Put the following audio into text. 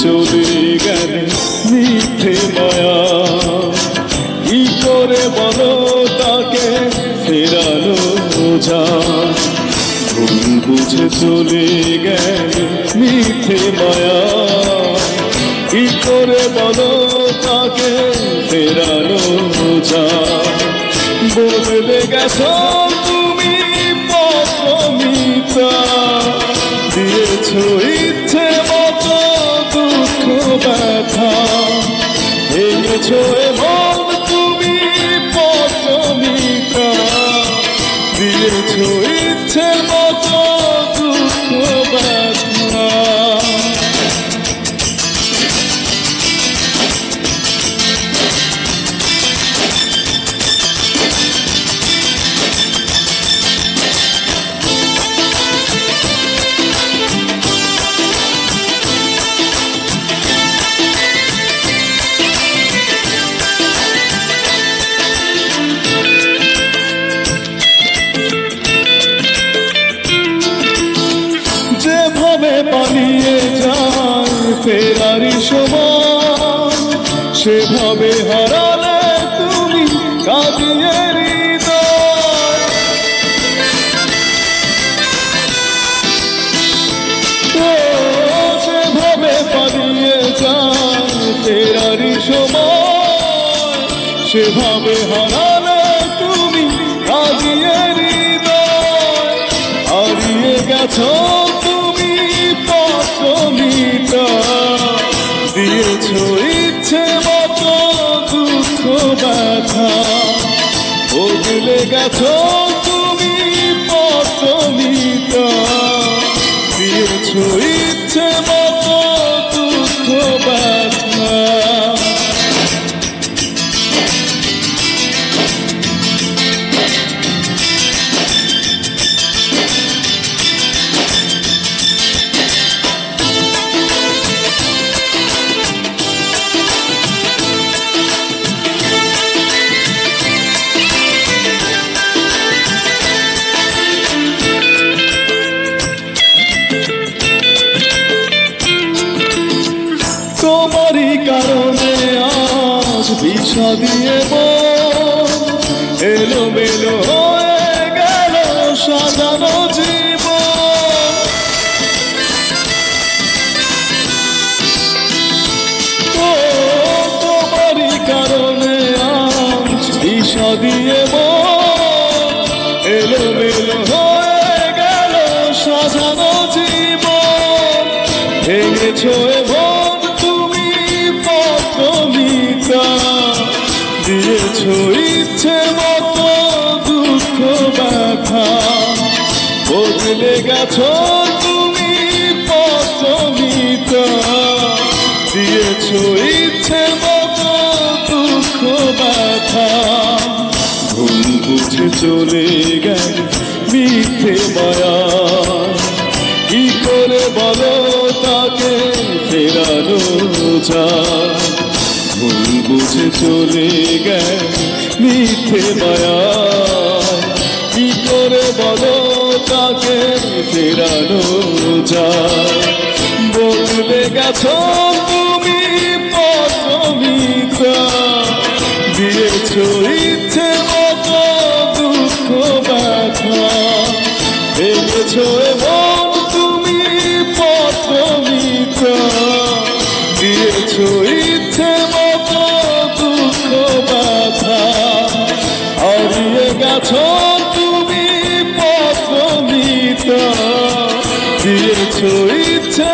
চলে গেলে মিথ্যে মায়া, কি করে বলো তাকে ফেরানো যায়? ভুল বুঝে চলে গেলে মিথ্যে মায়া, কি করে বলো তাকে ফেরানো যায়? বদলে গেছো তুমি পথমিতা, দিয়েছো ইচ্ছে মতো দুঃখ ব্যথা, ভেঙেছো এমন তুমি পথমিতা, দিয়েছো ইচ্ছে মতো দুঃখ ব্যথা। যেভাবে পালিয়ে যায় ফেরারি সময়, সেভাবে হারালে তুমি কাঁদিয়ে হৃদয়। যেভাবে পালিয়ে যায় ফেরারি সময়, সেভাবে হারালে তুমি কাঁদিয়ে হৃদয়। হারিয়ে গেছো তুমি পথমিতা, দিয়েছো ইচ্ছে মতো দুঃখ ব্যথা, বদলে গেছো তুমি পথমিতা, দিয়েছো ইচ্ছে মতো দুঃখ ব্যথা। তোমারই কারণে আজ বিষা দিয়ে এলোমেলো হয়ে গেল সাজানো জীবন। তোমারই কারণে আজ বিষা দিয়ে এলোমেলো হয়ে গেল সাজানো জীবন। ভেঙেছো এমন তুমি পথমিতা, দিয়েছো ইচ্ছে মতো দুঃখ ব্যথা, বদলে গেছো তুমি পথমিতা, দিয়েছো ইচ্ছে মতো দুঃখ ব্যথা। ভুল বুঝে চলে গেলে মিথ্যে মায়া, কি করে বলো তাকে ফেরানো যায়? ভুল বুঝে চলে গেলে মিথ্যে মায়া, কি করে বলো তাকে ফেরানো যায়? বদলে গেছো তুমি পথমিতা, দিয়েছো ইচ্ছে মতো দুঃখ ব্যথা, ভেঙেছো এমন তুমি পথমিতা, দিয়েছো ইচ্ছে মতো দুঃখ ব্যথা। হারিয়ে গেছো তুমি পথমিতা, দিয়েছো ইচ্ছে